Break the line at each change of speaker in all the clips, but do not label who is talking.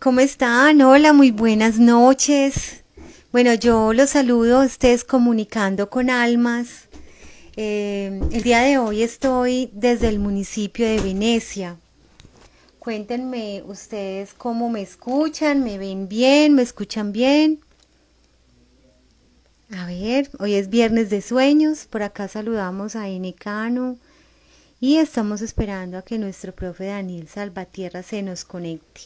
¿Cómo están? Hola, muy buenas noches. Bueno, yo los saludo a ustedes comunicando con almas. El día de hoy estoy desde el municipio de Venecia. Cuéntenme ustedes cómo me escuchan, me ven bien, me escuchan bien. A ver, hoy es viernes de sueños. Por acá saludamos a Enecano y estamos esperando a que nuestro profe Daniel Salvatierra se nos conecte.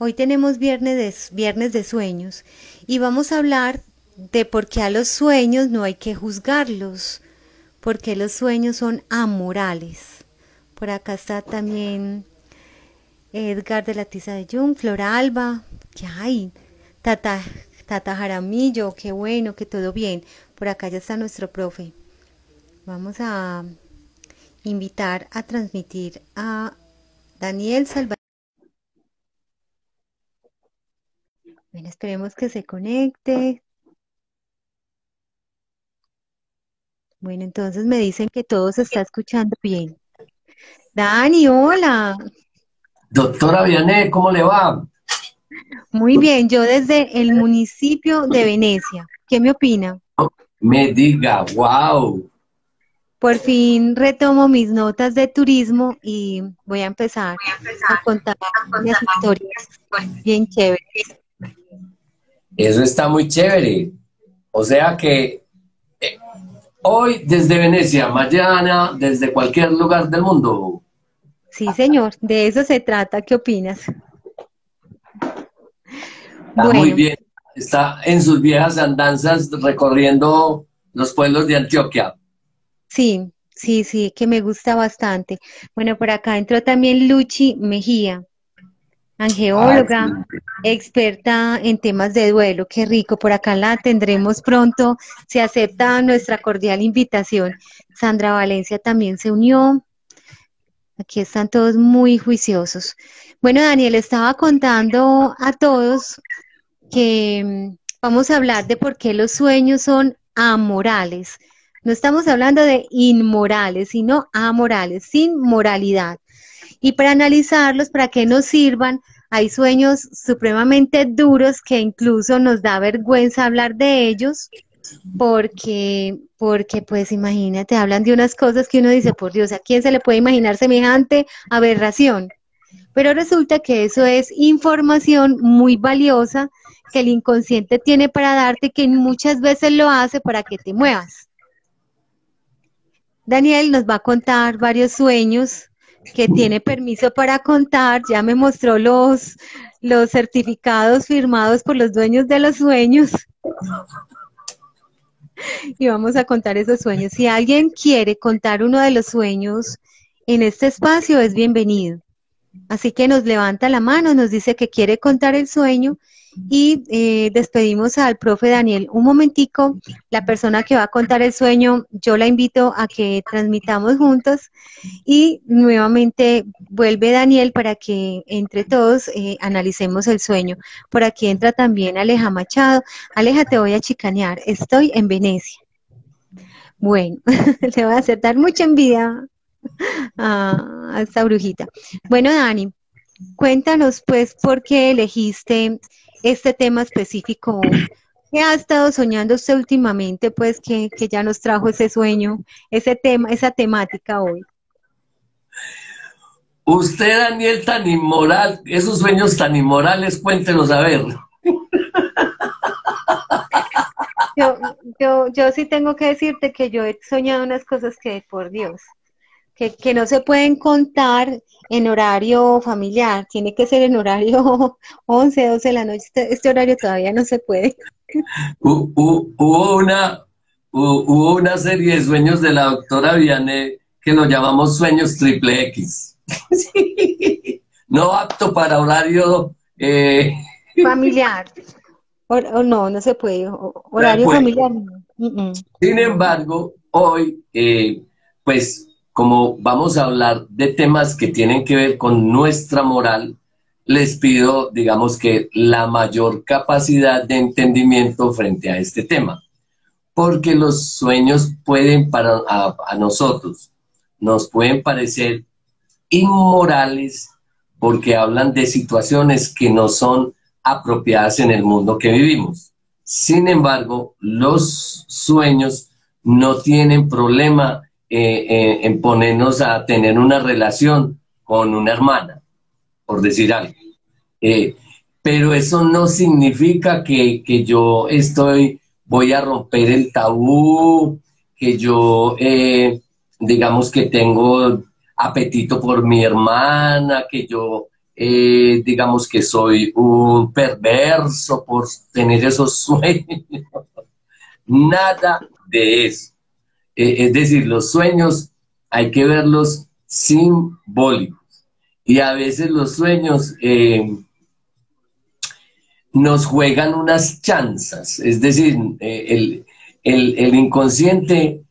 Hoy tenemos viernes de sueños y vamos a hablar de por qué a los sueños no hay que juzgarlos, por qué los sueños son amorales. Por acá está también Edgar de la Tiza de Jung, Flora Alba, ¿qué hay? Tata Jaramillo, qué bueno, que todo bien. Por acá ya está nuestro profe. Vamos a invitar a transmitir a Daniel Salvatierra. Bueno, esperemos que se conecte. Bueno, entonces me dicen que todo se está escuchando bien. Dani, hola.
Doctora Vianney, ¿cómo le va?
Muy bien, yo desde el municipio de Venecia. ¿Qué me opina?
Me diga, wow.
Por fin retomo mis notas de turismo y voy a empezar a contar unas historias bien chéveres.
Eso está muy chévere. O sea que hoy desde Venecia, mañana desde cualquier lugar del mundo.
Sí, señor, de eso se trata. ¿Qué opinas?
Está muy
Bueno,
bien. Está en sus viejas andanzas recorriendo los pueblos de Antioquia.
sí, sí, sí, que me gusta bastante. Bueno, por acá entró también Luchi Mejía,
Ah,
angeóloga,
excelente.
experta en temas de duelo. Qué rico, por acá la tendremos pronto. Se acepta nuestra cordial invitación. Sandra Valencia también se unió. Aquí están todos muy juiciosos. Bueno, Daniel, estaba contando a todos que vamos a hablar de por qué los sueños son amorales. No estamos hablando de inmorales, sino amorales, sin moralidad. Y para analizarlos, para que nos sirvan, hay sueños supremamente duros que incluso nos da vergüenza hablar de ellos, porque pues imagínate, hablan de unas cosas que uno dice, por Dios, ¿a quién se le puede imaginar semejante aberración? Pero resulta que eso es información muy valiosa que el inconsciente tiene para darte, que muchas veces lo hace para que te muevas. Daniel nos va a contar varios sueños que tiene permiso para contar. Ya me mostró los certificados firmados por los dueños de los sueños y vamos a contar esos sueños. Si alguien quiere contar uno de los sueños en este espacio, es bienvenido. Así que nos levanta la mano, nos dice que quiere contar el sueño y despedimos al profe Daniel. Un momentico, la persona que va a contar el sueño, yo la invito a que transmitamos juntos y nuevamente vuelve Daniel para que entre todos analicemos el sueño. Por aquí entra también Aleja Machado. Aleja, te voy a chicanear. Estoy en Venecia. Bueno, le voy a hacer dar mucha envidia a esta brujita. Bueno, Dani, cuéntanos pues por qué elegiste este tema específico. ¿Qué ha estado soñando usted últimamente, pues, que ya nos trajo ese sueño, ese tema, esa temática hoy?
Usted, Daniel, tan inmoral, esos sueños tan inmorales, cuéntenos a ver.
Yo, yo sí tengo que decirte que yo he soñado unas cosas que, por Dios, que no se pueden contar en horario familiar, tiene que ser en horario 11, 12 de la noche, este horario todavía no se puede.
Hubo hubo una serie de sueños de la doctora Vianney que lo llamamos sueños triple X. Sí. No apto para horario.
Familiar, o no, no se puede, horario
Pues,
familiar, no.
sin embargo, hoy, pues como vamos a hablar de temas que tienen que ver con nuestra moral, les pido, digamos que la mayor capacidad de entendimiento frente a este tema, porque los sueños pueden a nosotros, nos pueden parecer inmorales porque hablan de situaciones que no son apropiadas en el mundo que vivimos. Sin embargo, los sueños no tienen problema en ponernos a tener una relación con una hermana, por decir algo. Pero eso no significa que yo voy a romper el tabú, que yo, digamos que tengo apetito por mi hermana, que yo, digamos que soy un perverso por tener esos sueños. Nada de eso. Es decir, los sueños hay que verlos simbólicos. Y a veces los sueños nos juegan unas chanzas. Es decir, el inconsciente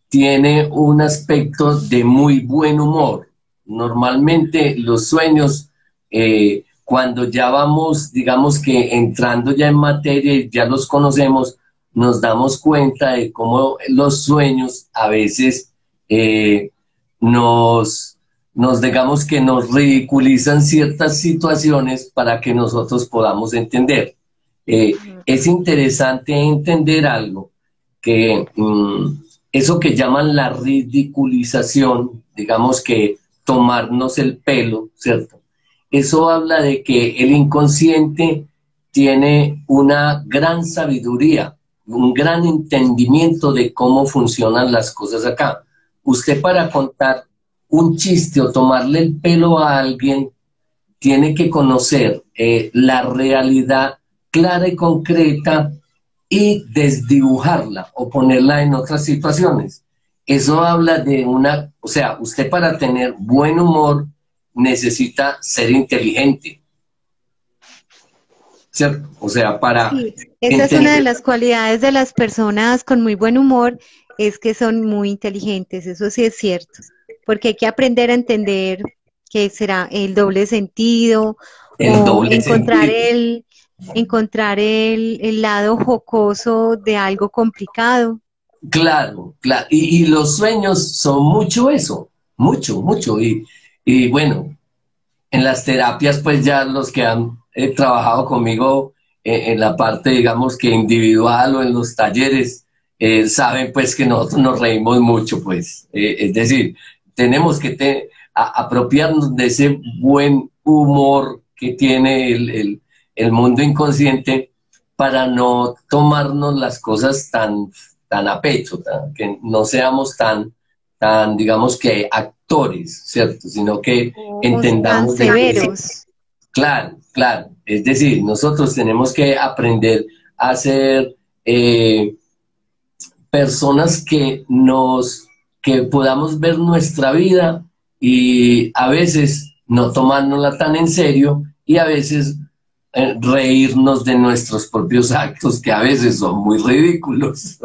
tiene un aspecto de muy buen humor. Normalmente los sueños, cuando ya vamos, digamos que entrando ya en materia y ya los conocemos, nos damos cuenta de cómo los sueños a veces digamos que nos ridiculizan ciertas situaciones para que nosotros podamos entender. Es interesante entender algo, que eso que llaman la ridiculización, digamos que tomarnos el pelo, ¿cierto? Eso habla de que el inconsciente tiene una gran sabiduría, un gran entendimiento de cómo funcionan las cosas acá. Usted, para contar un chiste o tomarle el pelo a alguien, tiene que conocer la realidad clara y concreta y desdibujarla o ponerla en otras situaciones. Eso habla de o sea, usted, para tener buen humor necesita ser inteligente, ¿cierto? O sea, para
Sí, esa es una de las cualidades de las personas con muy buen humor, es que son muy inteligentes, eso sí es cierto, porque hay que aprender a entender qué será el doble sentido
el
o
doble sentido.
encontrar el lado jocoso de algo complicado.
Claro, claro. Y los sueños son mucho eso, mucho, mucho. Y bueno, en las terapias, pues ya los que han trabajado conmigo en la parte, digamos que individual o en los talleres, saben pues que nosotros nos reímos mucho, pues. Es decir, tenemos que apropiarnos de ese buen humor que tiene el mundo inconsciente para no tomarnos las cosas tan a pecho, que no seamos tan, digamos que actores, ¿cierto? Sino que
O tan
entendamos de que,
severos.
claro, claro, es decir, nosotros tenemos que aprender a ser personas que podamos ver nuestra vida y a veces no tomárnosla tan en serio y a veces reírnos de nuestros propios actos, que a veces son muy ridículos.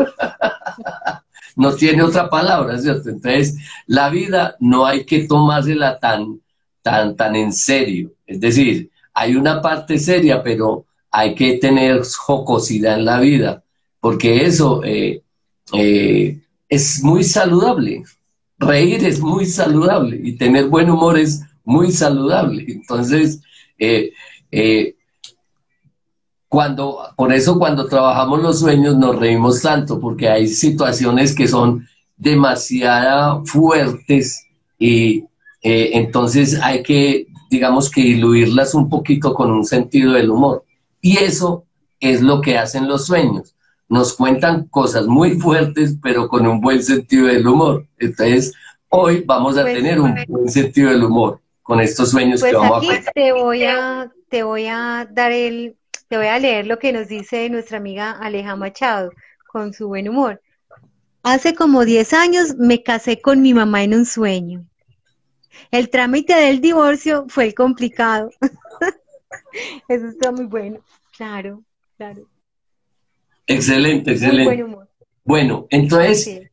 No tiene otra palabra, ¿cierto? Entonces, la vida no hay que tomársela tan en serio. Es decir, hay una parte seria, pero hay que tener jocosidad en la vida, porque eso es muy saludable. Reír es muy saludable y tener buen humor es muy saludable. Entonces, eh, eh, por eso cuando trabajamos los sueños nos reímos tanto, porque hay situaciones que son demasiado fuertes y entonces hay que, digamos que diluirlas un poquito con un sentido del humor. Y eso es lo que hacen los sueños. Nos cuentan cosas muy fuertes, pero con un buen sentido del humor. Entonces, hoy vamos a
Pues,
tener un buen sentido del humor con estos sueños que
pues
vamos a
aquí
contar.
te voy a leer lo que nos dice nuestra amiga Aleja Machado con su buen humor. Hace como 10 años me casé con mi mamá en un sueño. El trámite del divorcio fue el complicado. Eso está muy bueno. Claro, claro.
Excelente,
Muy buen
excelente.
humor.
Bueno,
Así
entonces,
es.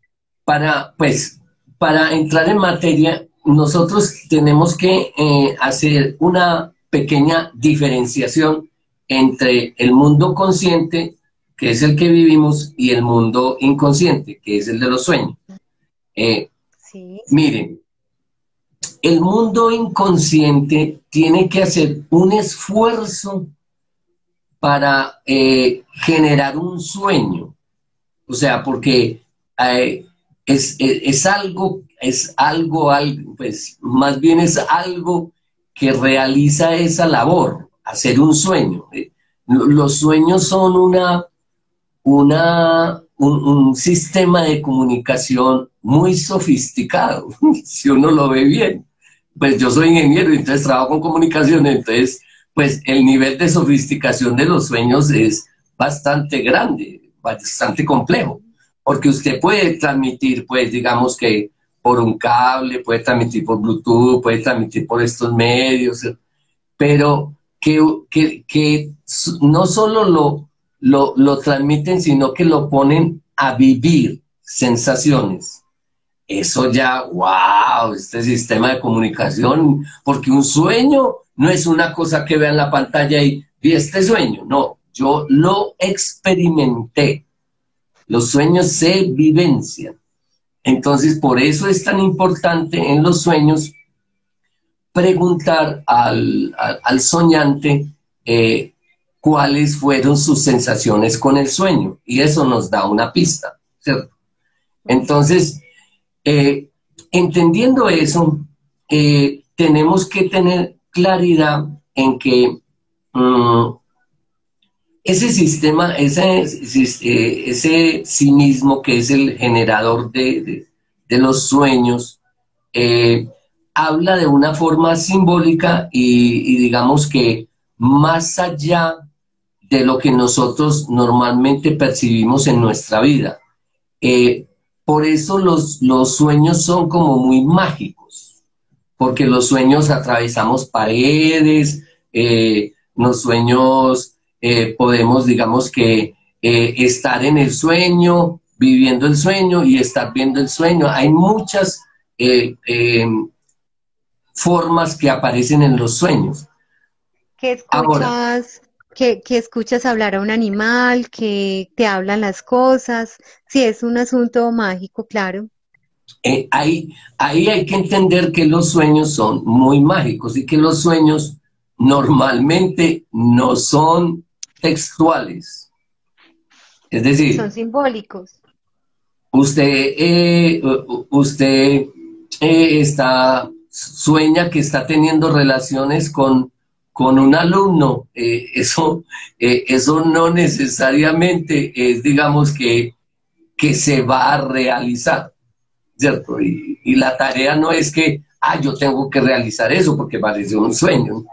para entrar en materia, nosotros tenemos que hacer una pequeña diferenciación entre el mundo consciente, que es el que vivimos, y el mundo inconsciente, que es el de los sueños. Eh,
Sí.
Miren, el mundo inconsciente tiene que hacer un esfuerzo para generar un sueño. O sea, porque pues más bien es algo que realiza esa labor, hacer un sueño. Los sueños son un sistema de comunicación muy sofisticado, si uno lo ve bien. Pues yo soy ingeniero y entonces trabajo con comunicación, entonces pues el nivel de sofisticación de los sueños es bastante grande, bastante complejo, porque usted puede transmitir, pues digamos que por un cable, puede transmitir por Bluetooth, puede transmitir por estos medios, pero que no solo lo transmiten, sino que lo ponen a vivir sensaciones. Eso ya, wow, este sistema de comunicación, porque un sueño no es una cosa que vea en la pantalla y vi este sueño, no, yo lo experimenté. Los sueños se vivencian. Entonces, por eso es tan importante en los sueños preguntar al soñante cuáles fueron sus sensaciones con el sueño, y eso nos da una pista, ¿cierto? Entonces, entendiendo eso, tenemos que tener claridad en que ese sistema, ese sí mismo que es el generador de los sueños, habla de una forma simbólica y digamos que más allá de lo que nosotros normalmente percibimos en nuestra vida. Por eso los sueños son como muy mágicos, porque los sueños atravesamos paredes, los sueños podemos, digamos que, estar en el sueño, viviendo el sueño y estar viendo el sueño. Hay muchas formas que aparecen en los sueños.
¿Qué
Ahora,
escuchas? ¿Que escuchas hablar a un animal, que te hablan las cosas? Sí, es un asunto mágico, claro.
ahí hay que entender que los sueños son muy mágicos y que los sueños normalmente no son textuales. Es
Son
decir,
simbólicos.
usted sueña que está teniendo relaciones con un alumno. Eso no necesariamente es, digamos, que se va a realizar, ¿cierto? Y la tarea no es que, yo tengo que realizar eso porque parece un sueño.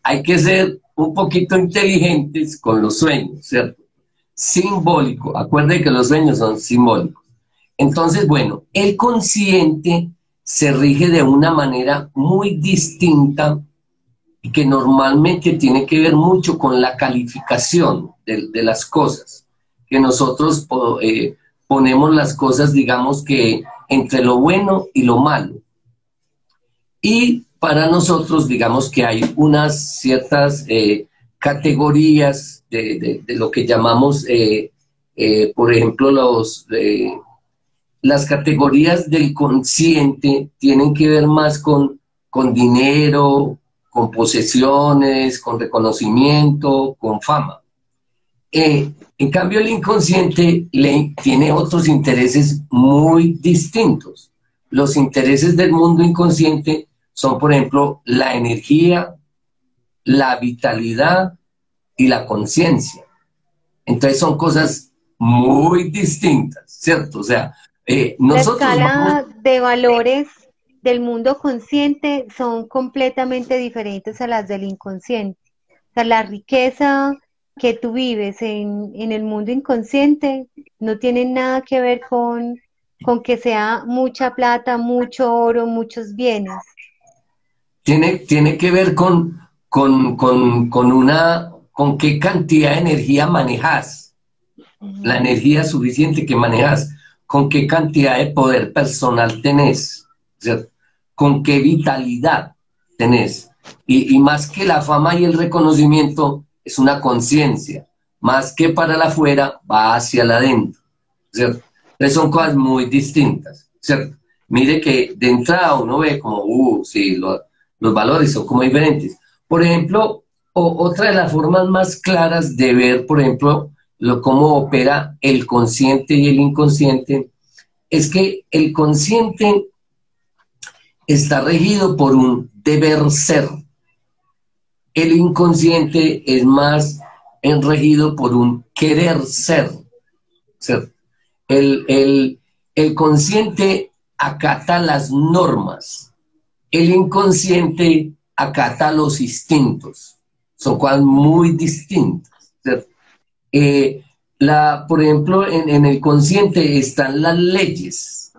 Hay que ser un poquito inteligentes con los sueños, ¿cierto? Simbólico. Acuérdense que los sueños son simbólicos. Entonces, bueno, el consciente se rige de una manera muy distinta y que normalmente tiene que ver mucho con la calificación de las cosas, que nosotros ponemos las cosas, digamos que entre lo bueno y lo malo. Y para nosotros, digamos que hay unas ciertas categorías de lo que llamamos, por ejemplo, las categorías del consciente tienen que ver más con dinero, con posesiones, con reconocimiento, con fama. En cambio, el inconsciente tiene otros intereses muy distintos. Los intereses del mundo inconsciente son, por ejemplo, la energía, la vitalidad y la conciencia. Entonces son cosas muy distintas, ¿cierto? O sea,
La
nosotros vamos...
escala de valores del mundo consciente son completamente diferentes a las del inconsciente. O sea, la riqueza que tú vives en el mundo inconsciente no tiene nada que ver con que sea mucha plata, mucho oro, muchos bienes.
Tiene que ver con qué cantidad de energía manejas, la
Ujú.
energía suficiente que manejas, con qué cantidad de poder personal tenés, ¿cierto? Con qué vitalidad tenés. Y más que la fama y el reconocimiento, es una conciencia. Más que para la afuera, va hacia la adentro, ¿cierto? Entonces son cosas muy distintas, ¿cierto? mire que de entrada uno ve como, sí, los valores son como diferentes. Por ejemplo, otra de las formas más claras de ver, por ejemplo, cómo opera el consciente y el inconsciente, es que el consciente está regido por un deber ser. El inconsciente es más regido por un querer ser. ¿Cierto? El consciente acata las normas, el inconsciente acata los instintos. Son cosas muy distintas. ¿Cierto? Por ejemplo, en el consciente están las leyes.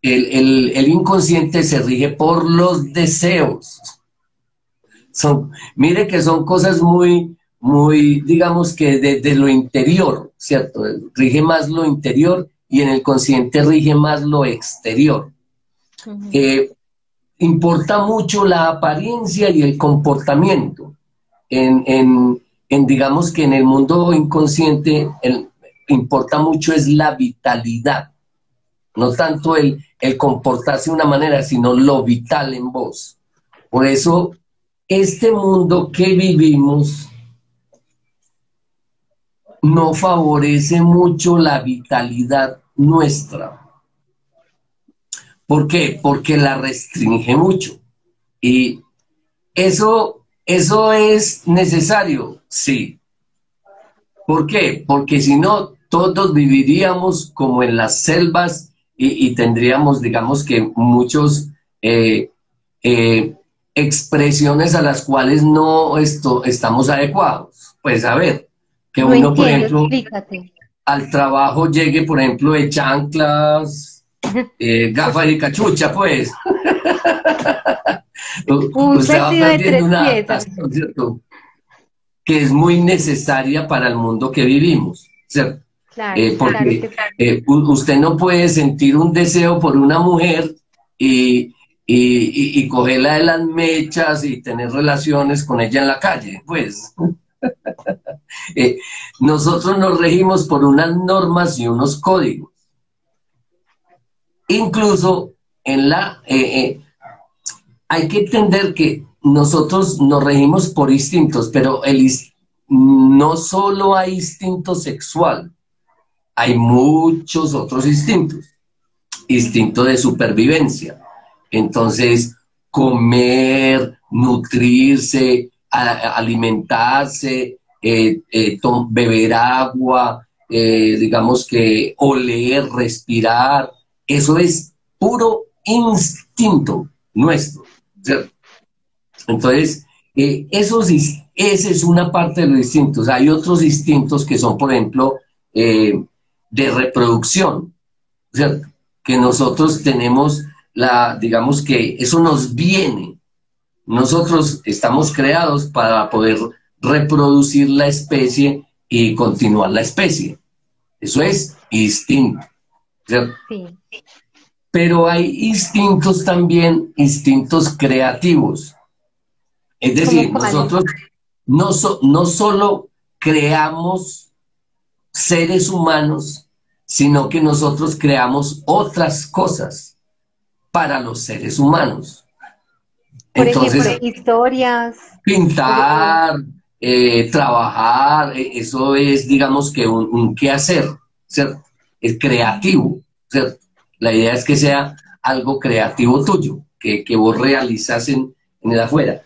El inconsciente se rige por los deseos. Mire que son cosas muy, muy, digamos que de lo interior, ¿cierto? Rige más lo interior y en el consciente rige más lo exterior. Importa mucho la apariencia y el comportamiento. Digamos que en el mundo inconsciente importa mucho es la vitalidad, no tanto el comportarse de una manera, sino lo vital en vos. Por eso, este mundo que vivimos no favorece mucho la vitalidad nuestra. ¿Por qué? Porque la restringe mucho. Y eso es necesario, sí. ¿Por qué? Porque si no, todos viviríamos como en las selvas y tendríamos, digamos que muchos expresiones a las cuales no estamos adecuados. Pues a ver, que
no
uno,
entiendo,
por ejemplo,
explícate.
Al trabajo llegue, por ejemplo, de chanclas, gafas y cachucha, pues.
Un
Usted va
vestido de
perdiendo
3
una
piezas.
adaptación, ¿cierto? Que es muy necesaria para el mundo que vivimos, ¿cierto?
Claro, claro
Porque
que sí.
usted no puede sentir un deseo por una mujer y cogerla de las mechas y tener relaciones con ella en la calle, pues. Nosotros nos regimos por unas normas y unos códigos. Incluso hay que entender que nosotros nos regimos por instintos, pero no solo hay instinto sexual, hay muchos otros instintos. Instinto de supervivencia. Entonces, comer, nutrirse, alimentarse, beber agua, digamos que oler, respirar, eso es puro instinto nuestro, ¿cierto? Entonces, esa es una parte de los instintos. Hay otros instintos que son, por ejemplo, de reproducción, ¿cierto? Que nosotros tenemos digamos que eso nos viene. Nosotros estamos creados para poder reproducir la especie y continuar la especie. Eso es instinto, ¿cierto?
Sí.
Pero hay instintos también, instintos creativos. Es decir, nosotros no solo creamos seres humanos, sino que nosotros creamos otras cosas para los seres humanos.
Por
Entonces,
ejemplo, historias.
pintar, trabajar, eso es, digamos que un quehacer, ¿cierto? Es creativo, ¿cierto? La idea es que sea algo creativo tuyo, que vos realizas en el afuera.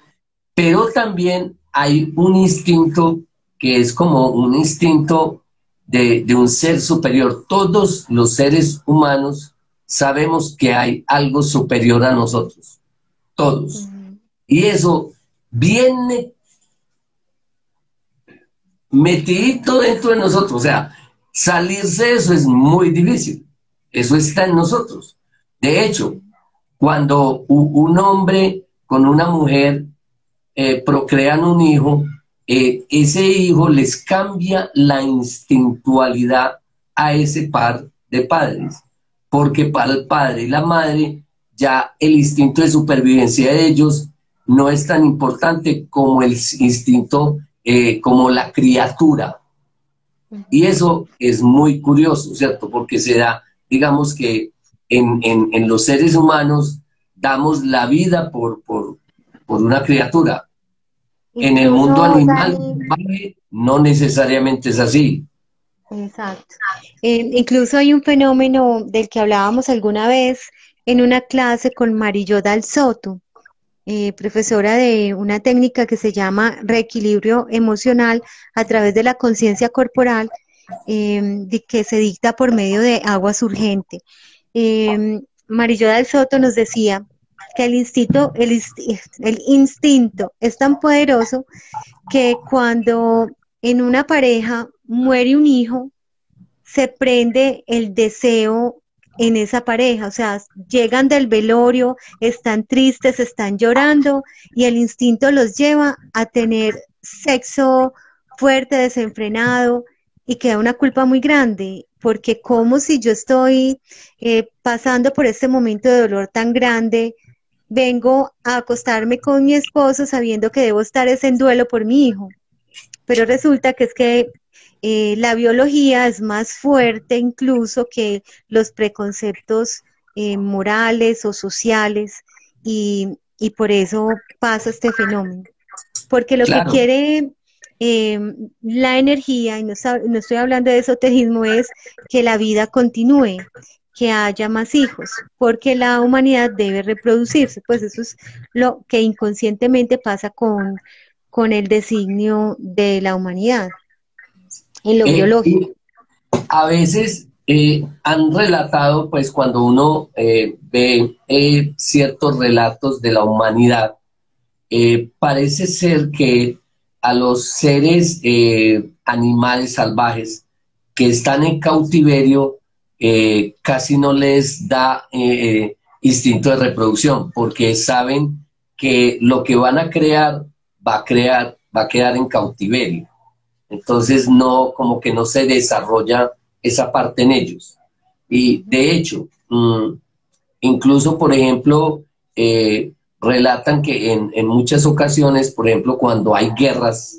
Pero también hay un instinto que es como un instinto de un ser superior. Todos los seres humanos sabemos que hay algo superior a nosotros, todos. Y eso viene metidito dentro de nosotros. O sea, salirse de eso es muy difícil. Eso está en nosotros. De hecho, cuando un hombre con una mujer procrean un hijo, ese hijo les cambia la instintualidad a ese par de padres, porque para el padre y la madre ya el instinto de supervivencia de ellos no es tan importante como el instinto, como la criatura. Y eso es muy curioso, ¿cierto? Porque se da, digamos que en los seres humanos damos la vida por una criatura. En el mundo
Incluso,
animal
Dani,
no necesariamente es así.
exacto. Incluso hay un fenómeno del que hablábamos alguna vez en una clase con Marillo Dal Soto, profesora de una técnica que se llama reequilibrio emocional a través de la conciencia corporal, que se dicta por medio de agua surgente. Marillo Dal Soto nos decía que el instinto es tan poderoso que cuando en una pareja muere un hijo, se prende el deseo en esa pareja, o sea, llegan del velorio, están tristes, están llorando y el instinto los lleva a tener sexo fuerte, desenfrenado y queda una culpa muy grande, porque como si yo estoy pasando por este momento de dolor tan grande, vengo a acostarme con mi esposo sabiendo que debo estar en duelo por mi hijo, pero resulta que es que la biología es más fuerte incluso que los preconceptos morales o sociales y por eso pasa este fenómeno. Porque lo que
Claro,
quiere la energía, y no estoy hablando de esoterismo, es que la vida continúe, que haya más hijos, porque la humanidad debe reproducirse. Pues eso es lo que inconscientemente pasa con el designio de la humanidad en lo biológico.
y a veces han relatado, pues cuando uno ve ciertos relatos de la humanidad, parece ser que a los seres animales salvajes que están en cautiverio casi no les da instinto de reproducción, porque saben que lo que van a crear va a quedar en cautiverio. Entonces no, como que no se desarrolla esa parte en ellos. Y de hecho, incluso, por ejemplo, relatan que en muchas ocasiones, por ejemplo, cuando hay guerras,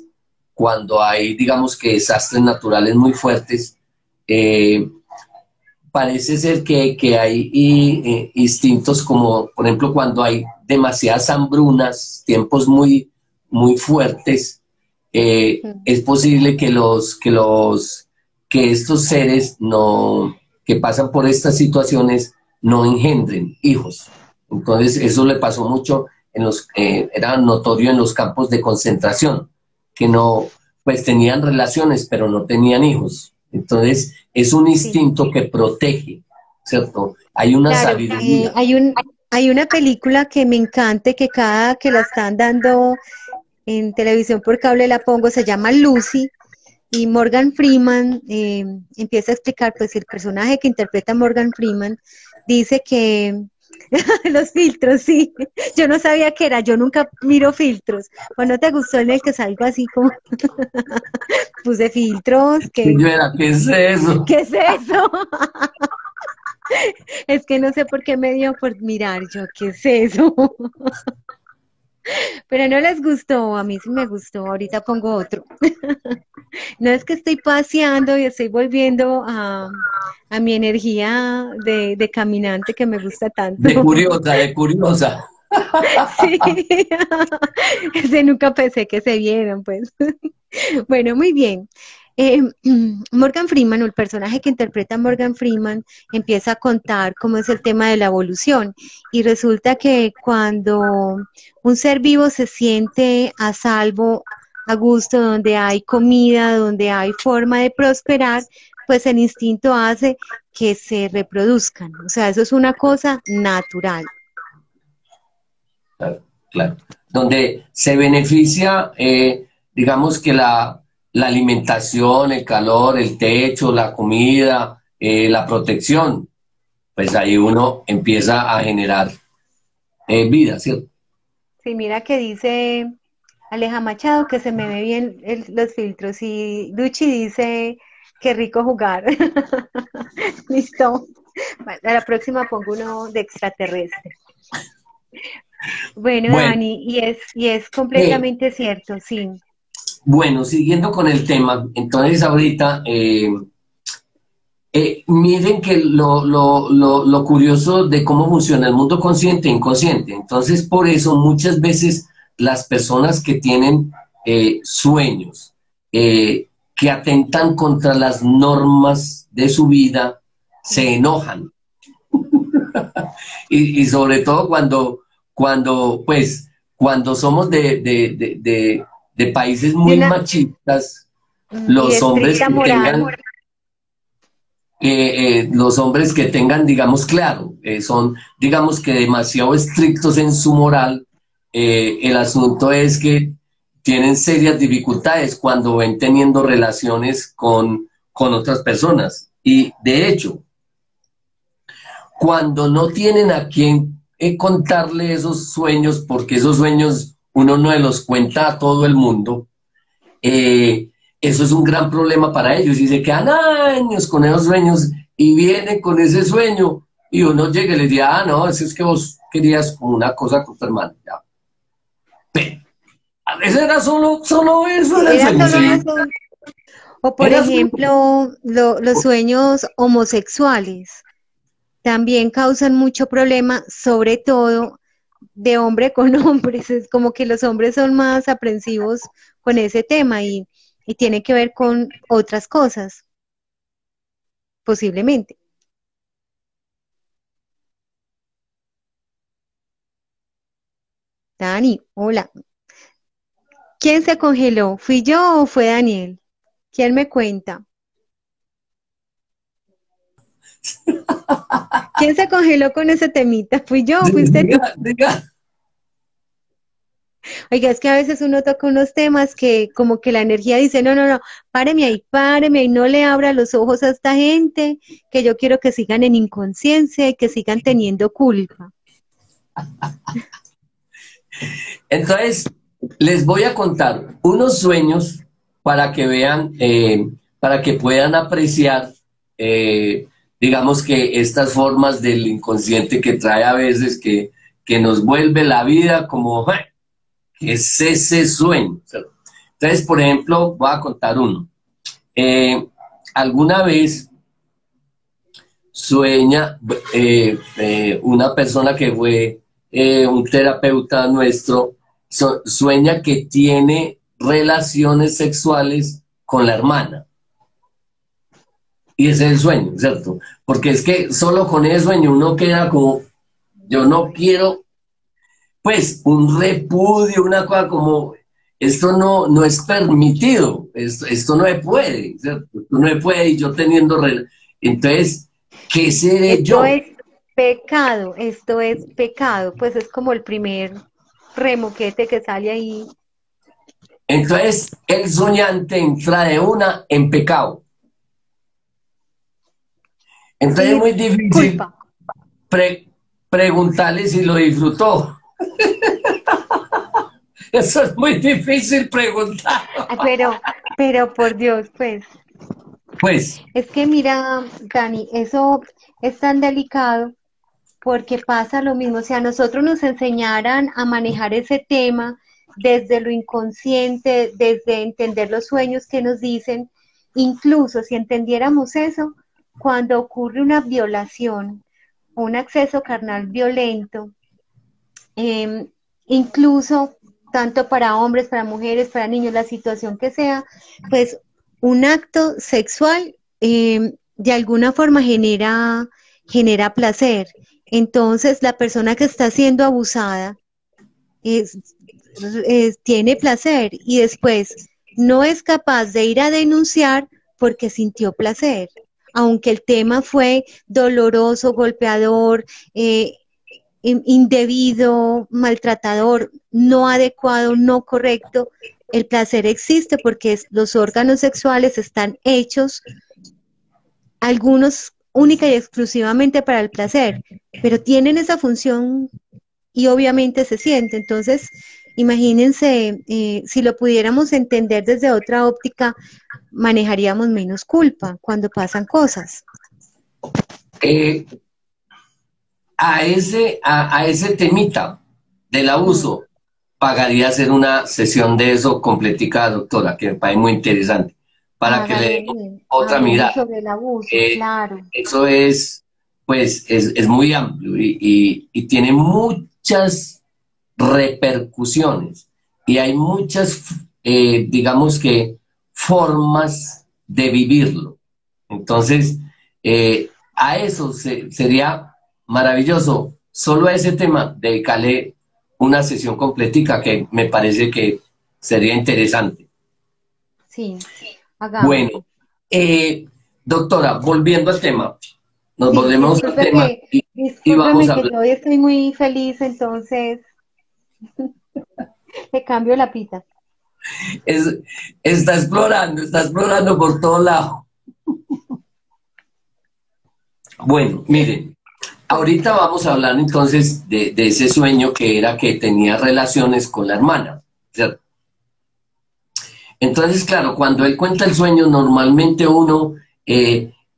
cuando hay, digamos que desastres naturales muy fuertes, eh, parece ser que hay instintos como, por ejemplo, cuando hay demasiadas hambrunas, tiempos muy fuertes, es posible que estos seres no, que pasan por estas situaciones no engendren hijos. Entonces, eso le pasó mucho era notorio en los campos de concentración, que no, pues tenían relaciones, pero no tenían hijos. Entonces, es un
Sí,
instinto que protege, ¿cierto? Hay una
claro,
sabiduría.
hay una película que me encanta y que cada que la están dando en televisión por cable la pongo, se llama Lucy, y Morgan Freeman empieza a explicar, pues el personaje que interpreta Morgan Freeman dice que los filtros, sí, yo no sabía qué era, yo nunca miro filtros, o no te gustó en el que salgo así como puse filtros,
Y yo era, ¿qué es eso?
¿qué es eso? Es que no sé por qué me dio por mirar yo, ¿qué es eso? Pero no les gustó, a mí sí me gustó, ahorita pongo otro. No es que estoy paseando y estoy volviendo a mi energía de caminante que me gusta tanto.
De curiosa.
Sí, ese nunca pensé que se vieran, pues. Bueno, muy bien. Eh, Morgan Freeman, o el personaje que interpreta a Morgan Freeman, empieza a contar cómo es el tema de la evolución. Y resulta que cuando un ser vivo se siente a salvo, a gusto, donde hay comida, donde hay forma de prosperar, pues el instinto hace que se reproduzcan. O sea, eso es una cosa natural.
Claro, claro. Donde se beneficia, digamos que la alimentación, el calor, el techo, la comida, la protección, pues ahí uno empieza a generar vida, ¿cierto?
Sí, mira que dice Aleja Machado que se me ve bien los filtros y Duchi dice qué rico jugar. Listo. Bueno, a la próxima pongo uno de extraterrestre. Bueno,
Bueno,
Dani, y es
eh,
completamente cierto, sí.
bueno, siguiendo con el tema, entonces ahorita miren que lo curioso de cómo funciona el mundo consciente e inconsciente. Entonces, por eso muchas veces las personas que tienen sueños que atentan contra las normas de su vida se enojan. Y sobre todo cuando somos de países muy machistas, los hombres que tengan los hombres que tengan, digamos, claro, son, digamos que demasiado estrictos en su moral, el asunto es que tienen serias dificultades cuando ven teniendo relaciones con otras personas. Y de hecho, cuando no tienen a quien contarle esos sueños, porque esos sueños uno no los cuenta a todo el mundo, eso es un gran problema para ellos y se quedan años con esos sueños y vienen con ese sueño y uno llega y les dice, no, eso es que vos querías como una cosa con tu hermano. Ya. Pero a veces era solo eso. Era solo eso.
O por ejemplo, los sueños homosexuales también causan mucho problema, sobre todo de hombre con hombres. Es como que los hombres son más aprensivos con ese tema y tiene que ver con otras cosas, posiblemente. Dani, hola. ¿Quién se congeló? ¿Fui yo o fue Daniel? ¿Quién me cuenta? ¿Quién se congeló con ese temita? ¿Fui yo o fuiste tú? Oiga, es que a veces uno toca unos temas que como que la energía dice, no, páreme ahí, no le abra los ojos a esta gente, que yo quiero que sigan en inconsciencia y que sigan teniendo culpa.
Entonces, les voy a contar unos sueños para que vean, para que puedan apreciar, digamos que estas formas del inconsciente que trae a veces que nos vuelve la vida como... ¿Qué es ese sueño? Entonces, por ejemplo, voy a contar uno. ¿Alguna vez sueña una persona que fue un terapeuta nuestro, sueña que tiene relaciones sexuales con la hermana? Y ese es el sueño, ¿cierto? Porque es que solo con ese sueño uno queda como, yo no quiero... Pues un repudio, una cosa como, esto no es permitido, esto no se puede, ¿cierto? Esto no se puede y yo teniendo... Entonces, ¿qué seré yo?
Esto es pecado, pues es como el primer remoquete que sale ahí.
Entonces, el soñante entra de una en pecado. Entonces es muy difícil preguntarle si lo disfrutó. Eso es muy difícil preguntar.
Pero por Dios, pues. Es que mira, Dani, eso es tan delicado porque pasa lo mismo. Si a nosotros nos enseñaran a manejar ese tema desde lo inconsciente, desde entender los sueños que nos dicen, incluso si entendiéramos eso, cuando ocurre una violación, un acceso carnal violento, incluso tanto para hombres, para mujeres, para niños, la situación que sea, pues un acto sexual de alguna forma genera placer. Entonces la persona que está siendo abusada tiene placer y después no es capaz de ir a denunciar porque sintió placer, aunque el tema fue doloroso, golpeador, indebido, maltratador, no adecuado, no correcto. El placer existe porque los órganos sexuales están hechos, algunos única y exclusivamente para el placer, pero tienen esa función y obviamente se siente. Entonces, imagínense, si lo pudiéramos entender desde otra óptica, manejaríamos menos culpa cuando pasan cosas.
A ese temita del abuso, pagaría hacer una sesión de eso completica, doctora, que me parece muy interesante. para que le
Hágale
demos
bien.
otra
Hablemos
mirada.
sobre el abuso,
Eh,
claro.
Eso es, pues, es muy amplio y tiene muchas repercusiones y hay muchas, digamos que, formas de vivirlo. Entonces, a eso sería maravilloso, solo a ese tema, dedicarle una sesión completica que me parece que sería interesante.
Sí,
Bueno,
hagámoslo.
eh, doctora, volviendo al tema, nos
Sí,
volvemos al tema y vamos
discúlpeme
a
que
hablar.
yo hoy estoy muy feliz, entonces le cambio la pita.
Es, está explorando por todo lado. Bueno, miren, ahorita vamos a hablar entonces de ese sueño que era que tenía relaciones con la hermana, ¿cierto? Entonces, claro, cuando él cuenta el sueño, normalmente uno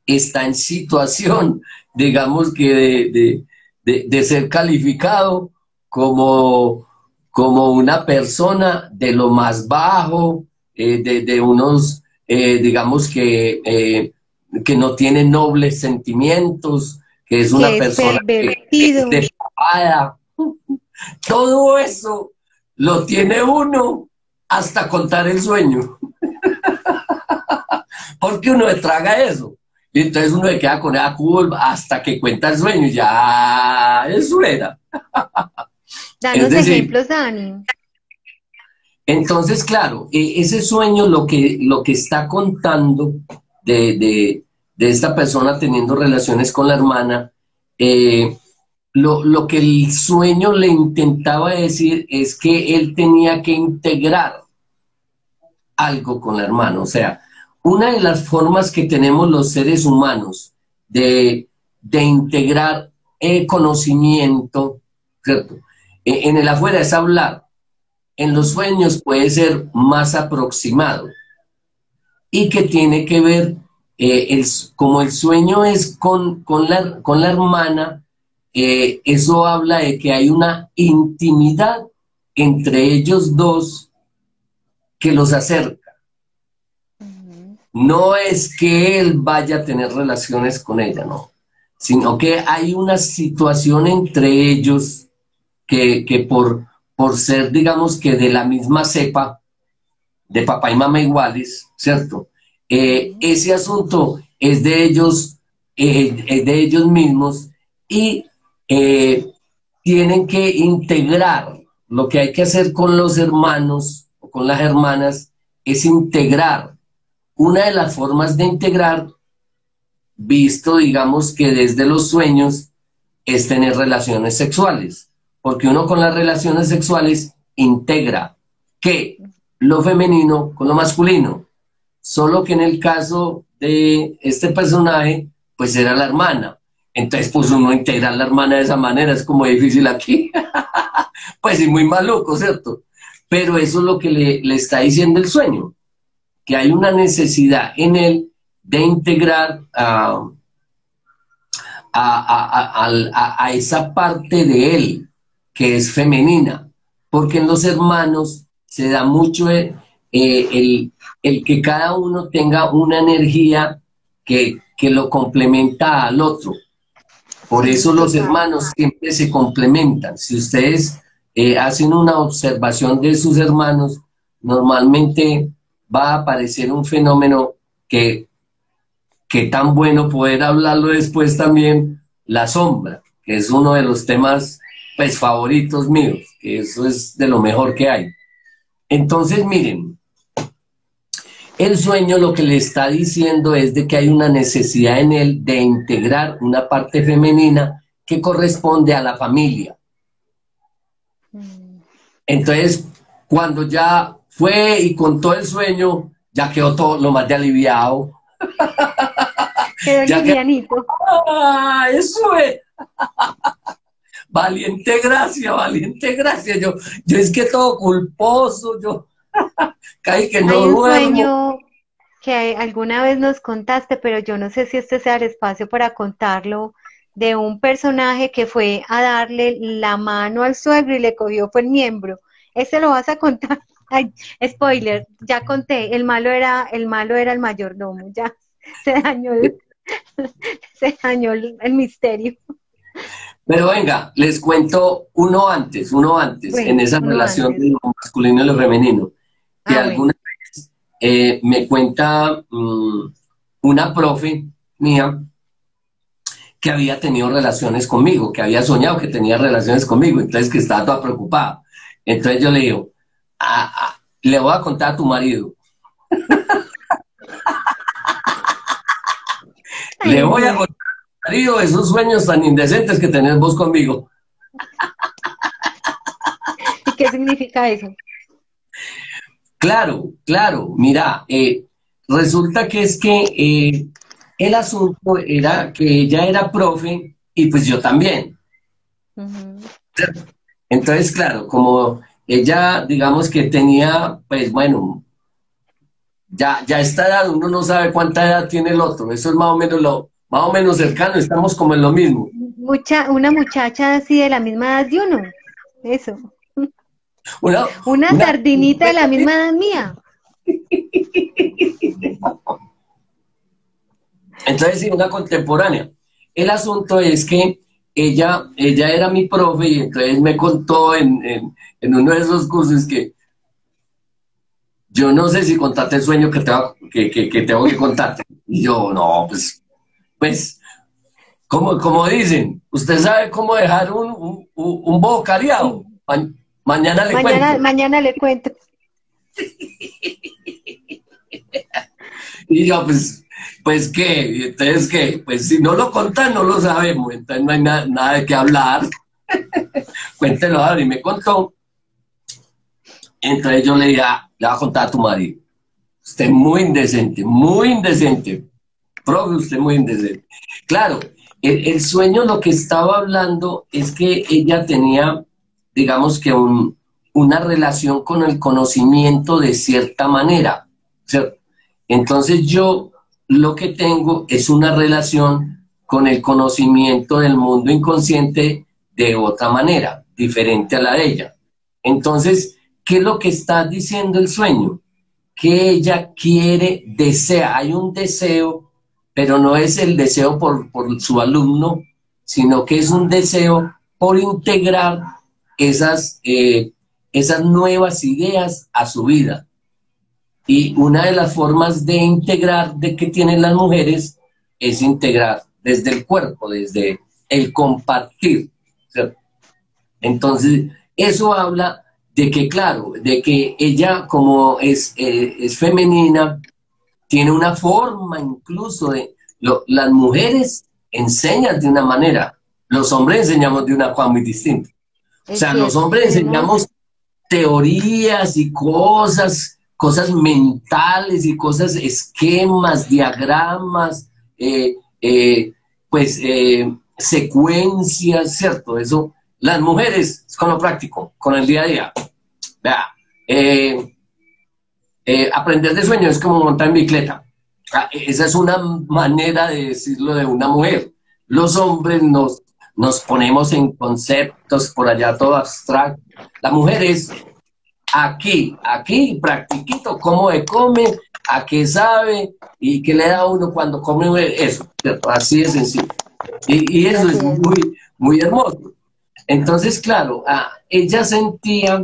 está en situación, digamos que de ser calificado como, como una persona de lo más bajo, de unos, digamos que no tiene nobles sentimientos, que es una
Que es
persona que es
pervertido.
depravada. Todo eso lo tiene uno hasta contar el sueño, porque uno le traga eso. Y entonces uno le queda con esa culpa hasta que cuenta el sueño, ya eso era. Es
Danos
decir,
ejemplos, Dani.
entonces, claro, ese sueño lo que está contando de esta persona teniendo relaciones con la hermana, eh, lo que el sueño le intentaba decir es que él tenía que integrar algo con la hermana. O sea, una de las formas que tenemos los seres humanos de integrar el conocimiento, ¿cierto? En el afuera es hablar, en los sueños puede ser más aproximado y que tiene que ver, como el sueño es con la hermana, eso habla de que hay una intimidad entre ellos dos que los acerca.
Ujú.
No es que él vaya a tener relaciones con ella, no, sino que hay una situación entre ellos que por ser, digamos que de la misma cepa, de papá y mamá iguales, ¿cierto?
Sí.
Ese asunto es de ellos mismos y eh, tienen que integrar. Lo que hay que hacer con los hermanos o con las hermanas es integrar. Una de las formas de integrar, visto, digamos que desde los sueños, es tener relaciones sexuales, porque uno con las relaciones sexuales integra que lo femenino con lo masculino, solo que en el caso de este personaje, pues era la hermana. Entonces, pues uno integra a la hermana de esa manera, es como difícil aquí. Pues sí, muy maluco, ¿cierto? Pero eso es lo que le está diciendo el sueño, que hay una necesidad en él de integrar a esa parte de él que es femenina, porque en los hermanos se da mucho el que cada uno tenga una energía que lo complementa al otro. Por
Sí,
eso los
total.
hermanos siempre se complementan. Si ustedes hacen una observación de sus hermanos, normalmente va a aparecer un fenómeno que tan bueno poder hablarlo después también, la sombra, que es uno de los temas pues favoritos míos, que eso es de lo mejor que hay. Entonces, miren, el sueño lo que le está diciendo es de que hay una necesidad en él de integrar una parte femenina que corresponde a la familia.
Mm.
Entonces, cuando ya fue y contó el sueño, ya quedó todo lo más de aliviado,
Quedó
ya que,
livianito.
¡ah, eso es! Valiente gracia. Yo es que todo culposo, yo casi que no
Hay un
duermo.
sueño que alguna vez nos contaste, pero yo no sé si este sea el espacio para contarlo, de un personaje que fue a darle la mano al suegro y le cogió por el miembro. ¿Ese lo vas a contar? Ay, spoiler, ya conté, el malo era el mayordomo, ya se dañó se dañó el misterio.
Pero venga, les cuento uno antes, en
Bueno,
esa
uno
relación
antes.
de lo masculino y lo femenino, que
Ah, bueno.
alguna me cuenta una profe mía que había tenido relaciones conmigo, que había soñado que tenía relaciones conmigo, entonces que estaba toda preocupada. Entonces yo le digo, le voy a contar a tu marido, le
Ay,
voy a
no.
contar a tu marido esos sueños tan indecentes que tenés vos conmigo.
¿Y qué significa eso?
Claro, claro, mira, resulta que es que el asunto era que ella era profe y pues yo también.
Ujú.
Entonces, claro, como ella, digamos que tenía, pues bueno, ya esta edad, uno no sabe cuánta edad tiene el otro, eso es más o menos cercano, estamos como en lo mismo.
Una muchacha así de la misma edad de uno. Eso.
Una,
Una
una,
sardinita de la misma edad mía.
entonces, sí, una contemporánea. El asunto es que ella era mi profe y entonces me contó en uno de esos cursos que yo no sé si contaste el sueño que tengo que contarte. Y yo, no, pues como dicen, usted sabe cómo dejar un bobo cariado.
Mm.
Mañana le cuento.
Mañana le cuento.
Y yo, pues qué, y entonces qué, pues si no lo contan, no lo sabemos, entonces no hay nada de qué hablar. Cuéntelo ahora. Y me contó. Entonces yo le dije, le voy a contar a tu marido. Usted es muy indecente. Profe, usted es muy indecente. Claro, el sueño lo que estaba hablando es que ella tenía, digamos que una relación con el conocimiento de cierta manera, ¿cierto? Entonces yo lo que tengo es una relación con el conocimiento del mundo inconsciente de otra manera, diferente a la de ella. Entonces, ¿qué es lo que está diciendo el sueño? Que ella quiere, desea, hay un deseo, pero no es el deseo por su alumno, sino que es un deseo por integrar esas nuevas ideas a su vida. Y una de las formas de integrar de que tienen las mujeres es integrar desde el cuerpo, desde el compartir, ¿cierto? Entonces, eso habla de que, claro, de que ella como es femenina, tiene una forma incluso las mujeres enseñan de una manera, los hombres enseñamos de una forma muy distinta. O
Es
sea, los
cierto,
hombres enseñamos teorías y cosas mentales y cosas, esquemas, diagramas, eh, eh, secuencias, ¿cierto? Eso, las mujeres con lo práctico, con el día a día. Vea, eh, aprender de sueño es como montar en bicicleta. Esa es una manera de decirlo de una mujer. Los hombres nos ponemos en conceptos por allá todo abstracto. La mujer es aquí, practiquito, cómo se come, a qué sabe y qué le da a uno cuando come eso. ¿Cierto? Así de sencillo. Y eso
así
es
es.
muy hermoso. Entonces, claro, ella sentía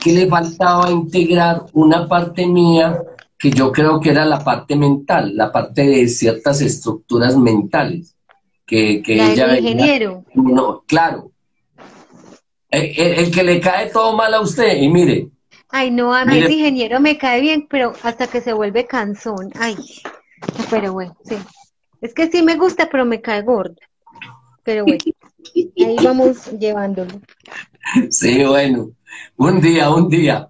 que le faltaba integrar una parte mía que yo creo que era la parte mental, la parte de ciertas estructuras mentales, que
La del
ella venía,
ingeniero.
no, claro, el que le cae todo mal a usted, y
Ay, no, a mí
mire,
ese ingeniero me cae bien, pero hasta que se vuelve cansón. Ay, pero bueno, sí. Es que sí me gusta, pero me cae gordo. Pero bueno, ahí vamos llevándolo.
sí, bueno, un día.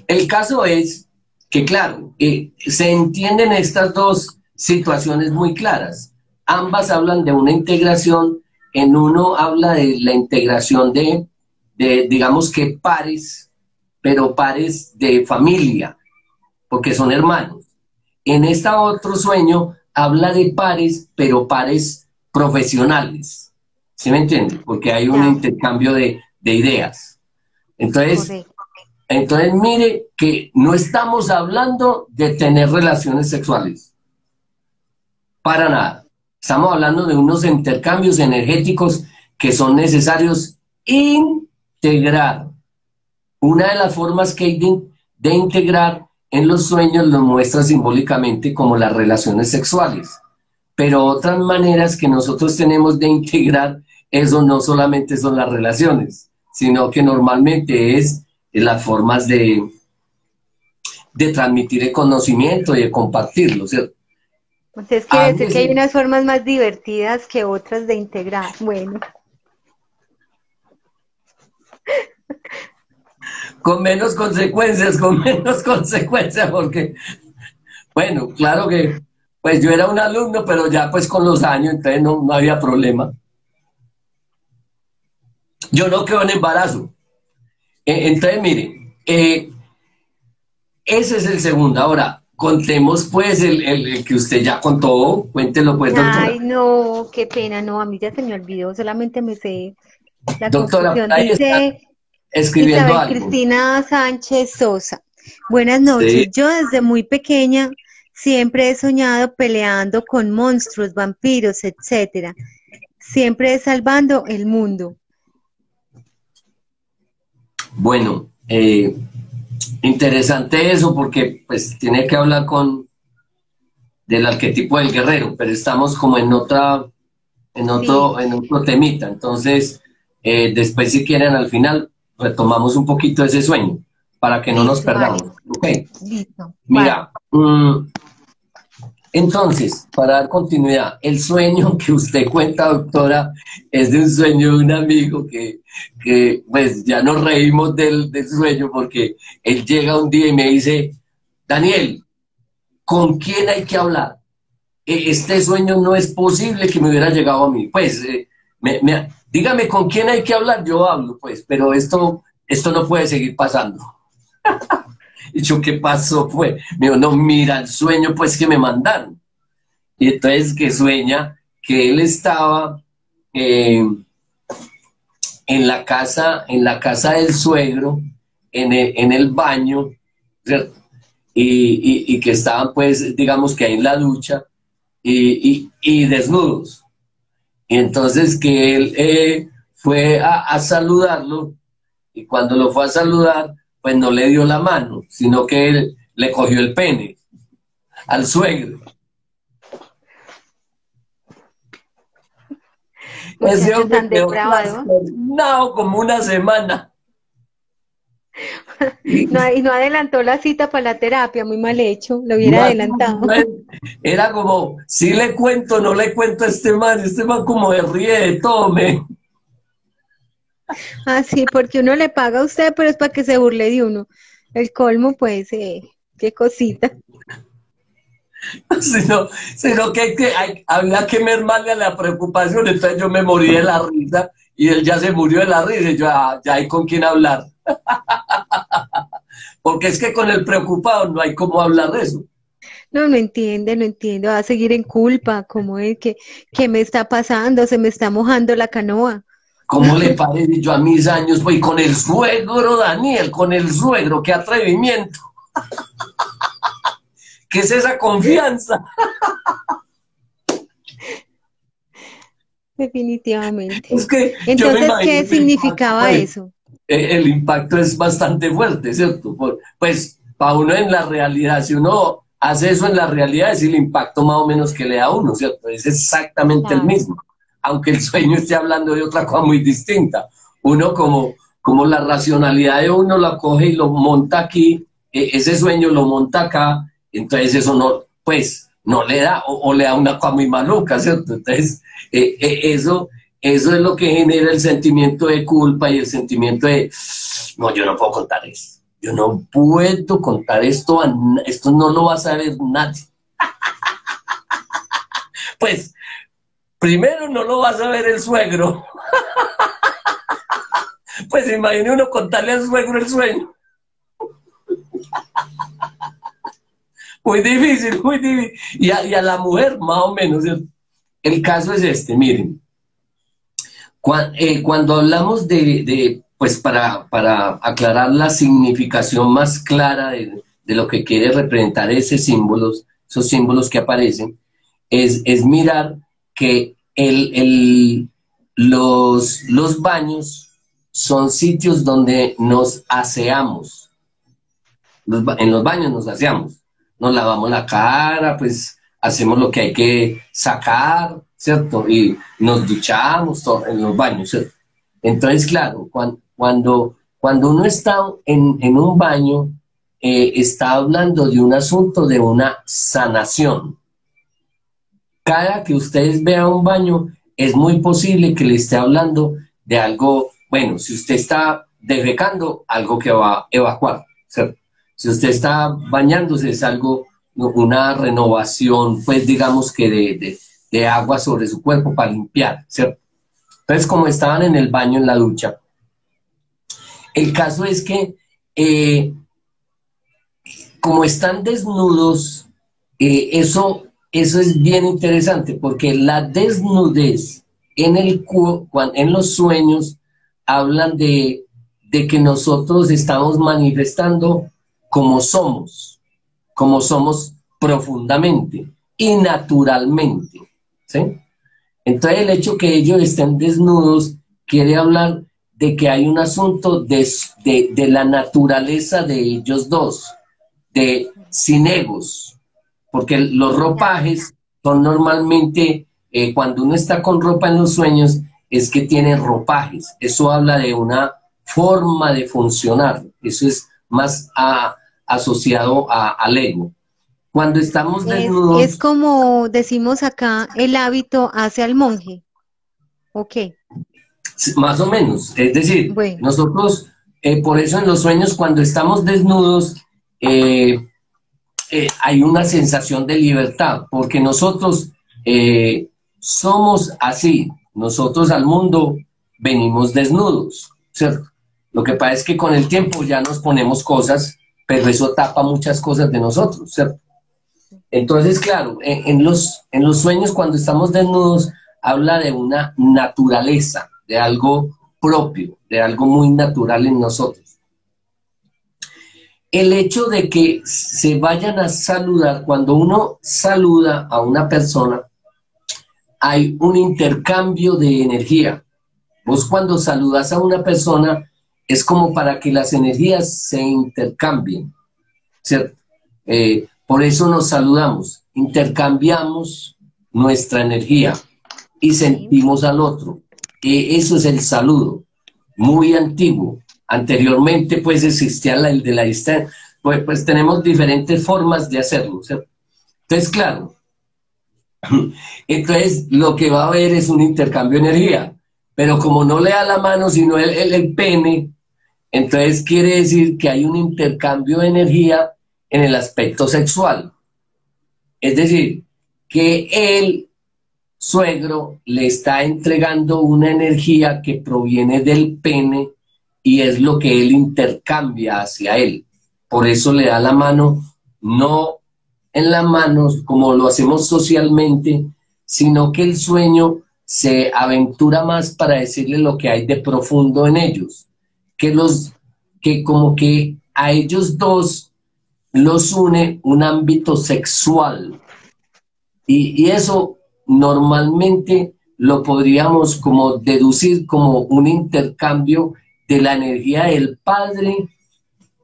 El caso es que, claro, se entienden estas dos situaciones muy claras. Ambas hablan de una integración. En uno habla de la integración digamos que pares, pero pares de familia, porque son hermanos. En este otro sueño habla de pares, pero pares profesionales. ¿Sí me entiende? Porque hay un
Ya,
intercambio de ideas. Entonces,
correcto.
Entonces, mire que no estamos hablando de tener relaciones sexuales, para nada. Estamos hablando de unos intercambios energéticos que son necesarios integrar. Una de las formas que hay de integrar en los sueños lo muestra simbólicamente como las relaciones sexuales. Pero otras maneras que nosotros tenemos de integrar eso no solamente son las relaciones, sino que normalmente es las formas de transmitir el conocimiento y de compartirlo, ¿cierto?
Entonces quiere decir que hay unas formas más divertidas que otras de integrar. Bueno.
Con menos consecuencias, porque, bueno, claro que, pues yo era un alumno, pero ya pues con los años, entonces no había problema. Yo no quedo en embarazo. Entonces, mire, ese es el segundo. Ahora, contemos pues el que usted ya contó, cuéntelo pues, doctora.
Ay, no, qué pena, no, a mí ya se me olvidó, solamente me sé la
doctora,
confusión.
ahí
Dice
escribiendo
Isabel
algo.
Cristina Sánchez Sosa. Buenas noches,
Sí.
yo desde muy pequeña siempre he soñado peleando con monstruos, vampiros, etcétera. Siempre salvando el mundo.
Bueno, interesante eso porque pues tiene que hablar del arquetipo del guerrero, pero estamos como en otro temita. Entonces, después si quieren al final retomamos un poquito ese sueño para que no nos perdamos.
Vale.
Okay.
Listo.
Mira, entonces, para dar continuidad, el sueño que usted cuenta, doctora, es de un sueño de un amigo que pues ya nos reímos del sueño porque él llega un día y me dice, Daniel, ¿con quién hay que hablar? Este sueño no es posible que me hubiera llegado a mí. Pues, dígame con quién hay que hablar, yo hablo, pues, pero esto no puede seguir pasando. Y yo, ¿qué pasó? Pues, me dijo, no, mira el sueño pues que me mandaron. Y entonces que sueña que él estaba en la casa del suegro, en el baño, ¿cierto? Y que estaban pues, digamos que ahí en la ducha, y desnudos. Y entonces que él fue a saludarlo, y cuando lo fue a saludar, pues no le dio la mano, sino que él le cogió el pene al suegro. Ese hombre quedó trastornado como una semana.
No adelantó la cita para la terapia, muy mal hecho, lo hubiera adelantado.
Era como, si le cuento, no le cuento a este man como de ríe de todo,
Ah, sí, porque uno le paga a usted, pero es para que se burle de uno. El colmo, pues, qué cosita.
Sino que había que mermarle a la preocupación, entonces yo me morí de la risa y él ya se murió de la risa y yo ya hay con quién hablar. Porque es que con el preocupado no hay cómo hablar de eso.
No entiende, va a seguir en culpa, como es que me está pasando, se me está mojando la canoa.
¿Cómo le parece? Yo a mis años voy con el suegro, Daniel, con el suegro, qué atrevimiento. ¿Qué es esa confianza?
Definitivamente.
Es que
entonces, ¿qué significaba eso?
El impacto es bastante fuerte, ¿cierto? Pues para uno en la realidad, si uno hace eso en la realidad, es el impacto más o menos que le da a uno, ¿cierto? Es exactamente el mismo, aunque el sueño esté hablando de otra cosa muy distinta. Uno como la racionalidad de uno la coge y lo monta aquí, ese sueño lo monta acá, entonces eso no, pues, no le da, o le da una cosa muy maluca, ¿cierto? Entonces, eso es lo que genera el sentimiento de culpa y el sentimiento de, no, yo no puedo contar esto. Yo no puedo contar esto, esto no lo va a saber nadie. Pues, primero no lo va a saber el suegro. Pues imagine uno contarle al suegro el sueño. Muy difícil, muy difícil. Y a la mujer, más o menos. El caso es este, miren. Cuando hablamos de pues para aclarar la significación más clara de lo que quiere representar esos símbolos que aparecen, es mirar que los baños son sitios donde nos aseamos. En los baños nos aseamos, nos lavamos la cara, pues hacemos lo que hay que sacar, ¿cierto? Y nos duchamos en los baños, ¿cierto? Entonces, claro, cuando uno está en un baño, está hablando de un asunto de una sanación. Cada que ustedes vean un baño, es muy posible que le esté hablando de algo, bueno, si usted está defecando, algo que va a evacuar, ¿cierto? Si usted está bañándose, es algo, una renovación, pues digamos que de agua sobre su cuerpo para limpiar, ¿cierto? Entonces, como estaban en el baño, en la ducha, el caso es que, como están desnudos, eso es bien interesante, porque la desnudez en los sueños hablan de que nosotros estamos manifestando como somos profundamente y naturalmente, ¿sí? Entonces el hecho que ellos estén desnudos quiere hablar de que hay un asunto de la naturaleza de ellos dos, de sin egos, porque los ropajes son normalmente, cuando uno está con ropa en los sueños, es que tiene ropajes. Eso habla de una forma de funcionar. Eso es más asociado al ego. Cuando estamos desnudos...
Es como decimos acá, el hábito hace al monje. Ok,
Más o menos. Es decir,
bueno.
nosotros, por eso en los sueños, cuando estamos desnudos, hay una sensación de libertad, porque nosotros somos así. Nosotros al mundo venimos desnudos, ¿cierto? Lo que pasa es que con el tiempo ya nos ponemos cosas, pero eso tapa muchas cosas de nosotros, ¿cierto? Entonces, claro, en los sueños cuando estamos desnudos, habla de una naturaleza, de algo propio, de algo muy natural en nosotros. El hecho de que se vayan a saludar, cuando uno saluda a una persona, hay un intercambio de energía. Vos cuando saludas a una persona, es como para que las energías se intercambien, ¿cierto? Por eso nos saludamos, intercambiamos nuestra energía y sentimos al otro. Eso es el saludo, muy antiguo. Anteriormente, pues, existía el de la distancia. Pues tenemos diferentes formas de hacerlo, ¿cierto? Entonces, claro, entonces lo que va a haber es un intercambio de energía, pero como no le da la mano, sino el pene, entonces quiere decir que hay un intercambio de energía en el aspecto sexual. Es decir, que el suegro le está entregando una energía que proviene del pene y es lo que él intercambia hacia él. Por eso le da la mano, no en la mano como lo hacemos socialmente, sino que el sueño se aventura más para decirle lo que hay de profundo en ellos, que como que a ellos dos los une un ámbito sexual. Y eso normalmente lo podríamos como deducir como un intercambio de la energía del padre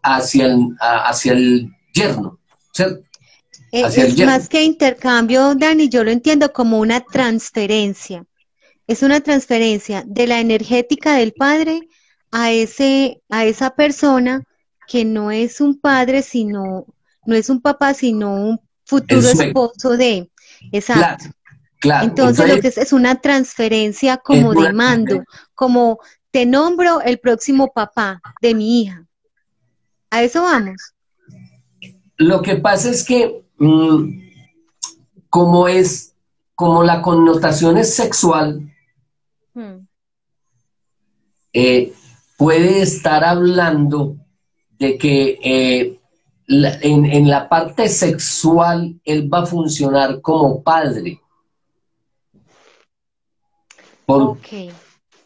hacia el yerno, ¿cierto? Hacia el
Es
yerno.
más que intercambio, Dani, yo lo entiendo como una transferencia. Es una transferencia de la energética del padre a esa persona que no es un padre, sino, no es un papá, sino un
El
futuro
suegro.
esposo de. Exacto.
Claro, claro.
Entonces lo que es una transferencia
Es
como de
una-
mando, como te nombro el próximo papá de mi hija. A eso vamos.
Lo que pasa es que como como la connotación es sexual,
Hmm.
eh, puede estar hablando de que en la parte sexual él va a funcionar como padre. Por,
Ok.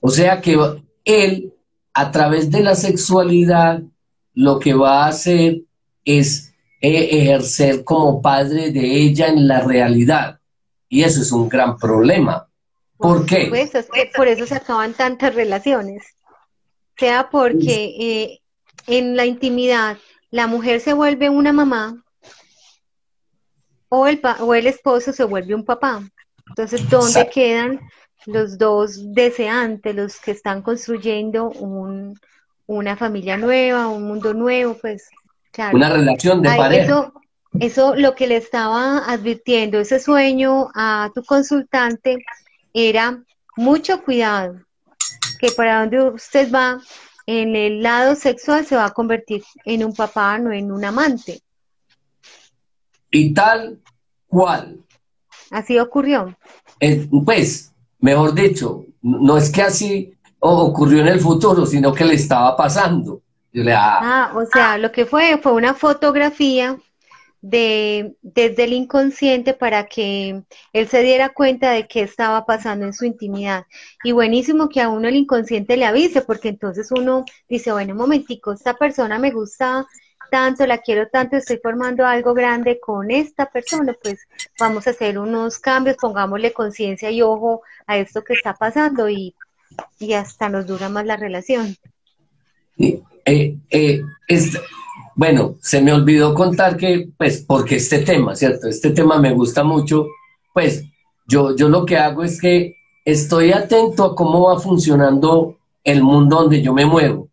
o sea que él a través de la sexualidad lo que va a hacer es ejercer como padre de ella en la realidad. Y eso es un gran problema. ¿Por qué?
Pues es que por eso se acaban tantas relaciones. Sea porque en la intimidad la mujer se vuelve una mamá o el esposo se vuelve un papá. Entonces, ¿dónde quedan los dos deseantes, los que están construyendo una familia nueva, un mundo nuevo? Pues, claro.
Una relación de pareja.
Eso lo que le estaba advirtiendo, ese sueño a tu consultante era mucho cuidado, que para donde usted va, en el lado sexual se va a convertir en un papá, no en un amante.
Y tal cual.
Así ocurrió.
Pues, mejor dicho, no es que así ocurrió en el futuro, sino que le estaba pasando. Yo le,
o sea, lo que fue una fotografía desde el inconsciente para que él se diera cuenta de qué estaba pasando en su intimidad. Y buenísimo que a uno el inconsciente le avise, porque entonces uno dice, bueno, un momentico, esta persona me gusta tanto, la quiero tanto, estoy formando algo grande con esta persona, pues vamos a hacer unos cambios, pongámosle conciencia y ojo a esto que está pasando y hasta nos dura más la relación.
Bueno, se me olvidó contar que, pues, porque este tema, ¿cierto? Este tema me gusta mucho, pues, yo lo que hago es que estoy atento a cómo va funcionando el mundo donde yo me muevo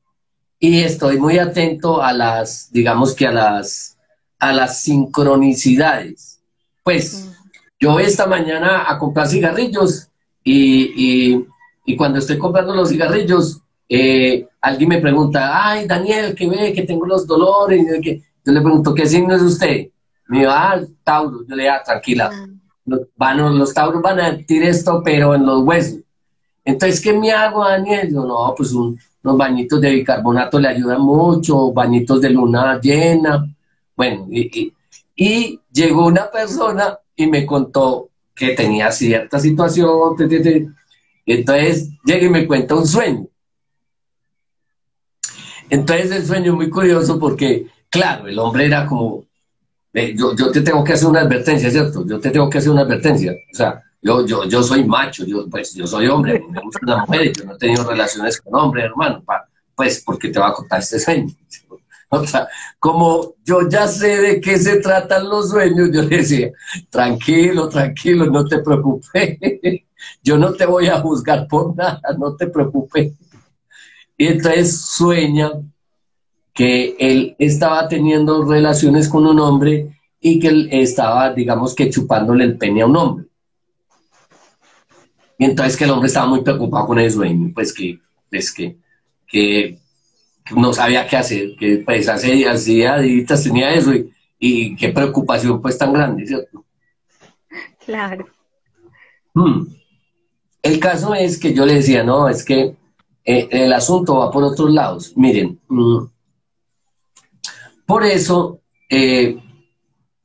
y estoy muy atento a las, digamos que a las sincronicidades. Pues, yo voy esta mañana a comprar cigarrillos y cuando estoy comprando los cigarrillos, alguien me pregunta, ay, Daniel, ¿qué ve? Que tengo los dolores. Yo le pregunto, ¿qué signo es usted? Me dijo, Tauro. Yo le digo, tranquila, los Tauros van a sentir esto, pero en los huesos. Entonces, ¿qué me hago, Daniel? Yo, no, pues unos bañitos de bicarbonato le ayudan mucho, bañitos de luna llena. Bueno, y llegó una persona y me contó que tenía cierta situación. Entonces, llega y me cuenta un sueño. Entonces el sueño es muy curioso porque, claro, el hombre era como, yo te tengo que hacer una advertencia, ¿cierto? Yo te tengo que hacer una advertencia. O sea, yo soy macho, yo soy hombre, a mí me gusta una mujer y yo no he tenido relaciones con hombres, hermano, pues porque te va a contar este sueño. O sea, como yo ya sé de qué se tratan los sueños, yo le decía, tranquilo, no te preocupes, yo no te voy a juzgar por nada, no te preocupes. Y entonces sueña que él estaba teniendo relaciones con un hombre y que él estaba, digamos que chupándole el pene a un hombre. Y entonces que el hombre estaba muy preocupado con el sueño, pues que no sabía qué hacer, que pues hace días tenía eso y qué preocupación pues tan grande, ¿cierto?
Claro.
El caso es que yo le decía, no, es que el asunto va por otros lados. Miren, por eso,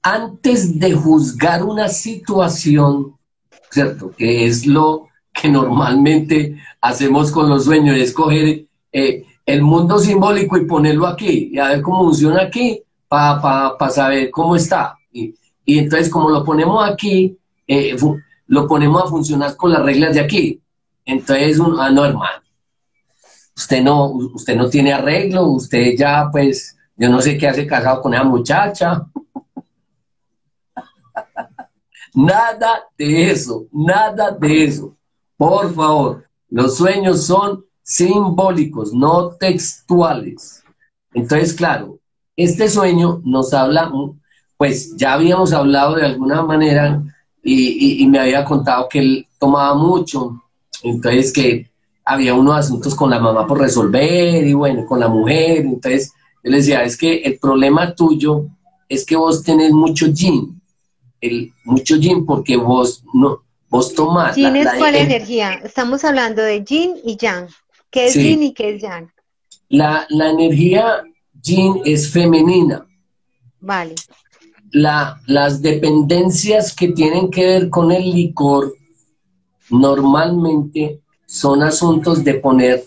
antes de juzgar una situación, ¿cierto? Que es lo que normalmente hacemos con los sueños, es coger el mundo simbólico y ponerlo aquí, y a ver cómo funciona aquí, para saber cómo está. Y entonces, como lo ponemos aquí, lo ponemos a funcionar con las reglas de aquí. Entonces, no, hermano. Usted no tiene arreglo, usted ya, pues, yo no sé qué hace casado con esa muchacha. Nada de eso, nada de eso. Por favor, los sueños son simbólicos, no textuales. Entonces, claro, este sueño nos habla, pues ya habíamos hablado de alguna manera y me había contado que él tomaba mucho, entonces que había unos asuntos con la mamá por resolver y bueno, con la mujer. Entonces yo le decía, es que el problema tuyo es que vos tenés mucho yin, mucho yin porque vos tomás.
Yin es cuál energía. Estamos hablando de yin y yang. ¿Qué es
sí,
yin y qué es yang?
La energía yin es femenina.
Vale.
Las dependencias que tienen que ver con el licor normalmente son asuntos de poner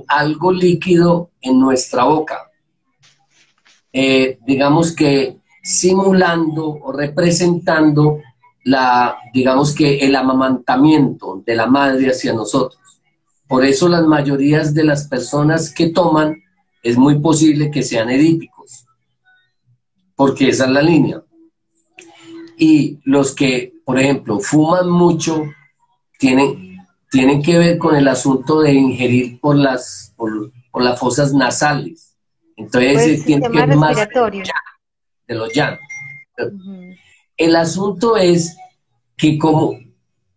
algo líquido en nuestra boca, digamos que simulando o representando digamos que el amamantamiento de la madre hacia nosotros. Por eso las mayorías de las personas que toman es muy posible que sean edípicos, porque esa es la línea. Y los que, por ejemplo, fuman mucho, tienen que ver con el asunto de ingerir por las fosas nasales. Entonces
Pues
tiene que
sistema
ver más
respiratorio.
de los llanos.
Ujú.
El asunto es que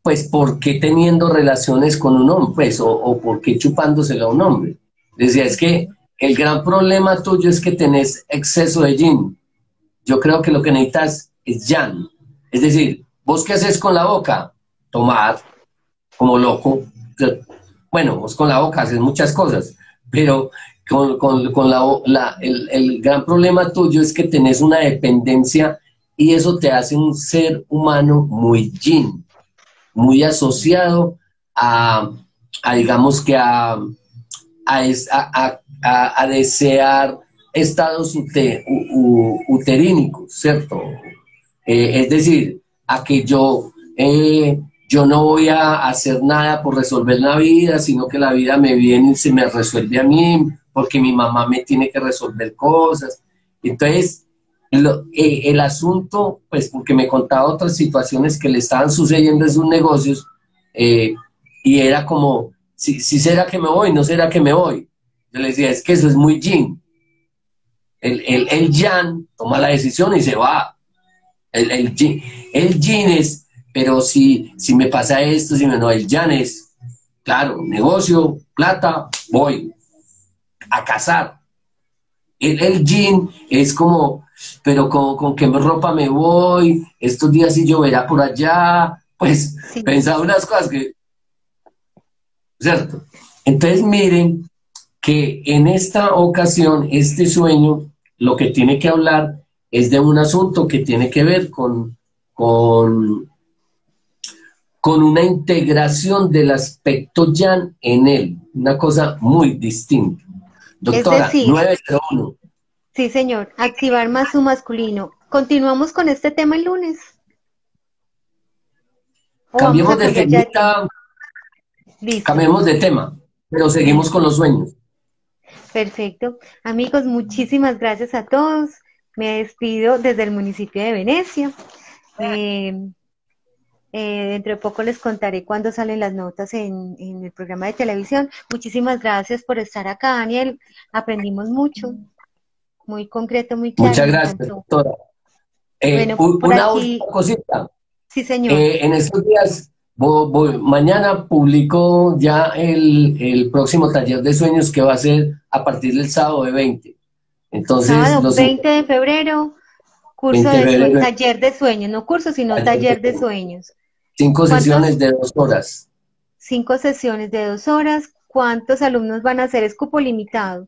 pues, ¿por qué teniendo relaciones con un hombre? Pues, o ¿por qué chupándosela a un hombre? Decía, es que el gran problema tuyo es que tenés exceso de yin. Yo creo que lo que necesitas es yang. Es decir, ¿vos qué haces con la boca? Tomar, como loco. Bueno, vos con la boca haces muchas cosas, pero el gran problema tuyo es que tenés una dependencia y eso te hace un ser humano muy yin, muy asociado digamos que a desear estados uterínicos, ¿cierto? Es decir, a que yo no voy a hacer nada por resolver la vida, sino que la vida me viene y se me resuelve a mí, porque mi mamá me tiene que resolver cosas. Entonces, el asunto, pues porque me contaba otras situaciones que le estaban sucediendo en sus negocios, y era como, si será que me voy, no será que me voy. Yo le decía, es que eso es muy yin. El yang toma la decisión y se va. El yin es, pero si me pasa esto, no, el yang es, claro, negocio, plata, voy a cazar. El yin es como, pero con qué ropa me voy, estos días si lloverá por allá, pues
Sí.
pensaba unas cosas que, ¿cierto? Entonces miren que en esta ocasión, este sueño, lo que tiene que hablar es de un asunto que tiene que ver con una integración del aspecto yang en él, una cosa muy distinta.
Es
Doctora,
decir,
901.
sí, señor, activar más su masculino. ¿Continuamos con este tema el lunes? ¿O vamos
Cambiemos
a
de
cambiar ya de tema?
temita,
Listo,
cambiemos de tema, pero seguimos con
listo.
los sueños.
Perfecto. Amigos, muchísimas gracias a todos. Me despido desde el municipio de Venecia. Eh, dentro de poco les contaré cuándo salen las notas en el programa de televisión. Muchísimas gracias por estar acá, Daniel. Aprendimos mucho, muy concreto, muy claro,
Muchas
me
gracias,
encantó.
doctora.
Bueno, por
Una última
aquí,
cosita.
sí, señor.
En estos días, mañana publico ya el próximo taller de sueños que va a ser a partir del sábado de 20. Entonces,
Sábado 20 de febrero, curso
20 de
de
febrero,
taller de sueños, no curso, sino
taller de
taller de
sueños.
sueños.
5
¿Cuántos?
sesiones de 2 horas.
5 sesiones de 2 horas. ¿Cuántos alumnos van a hacer? Es cupo limitado.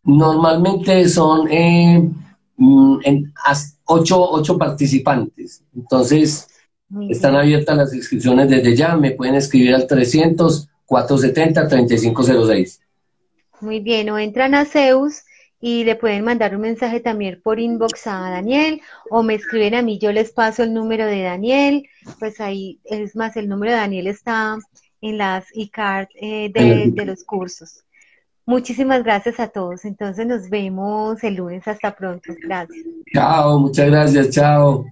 Normalmente son 8 participantes. Entonces,
Muy
están
bien.
abiertas las inscripciones desde ya. Me pueden escribir al 300-470-3506.
Muy bien, o entran a Zeus y le pueden mandar un mensaje también por inbox a Daniel, o me escriben a mí, yo les paso el número de Daniel, pues ahí, es más, el número de Daniel está en las e-card de los cursos. Muchísimas gracias a todos, entonces nos vemos el lunes, hasta pronto, gracias.
Chao, muchas gracias, chao.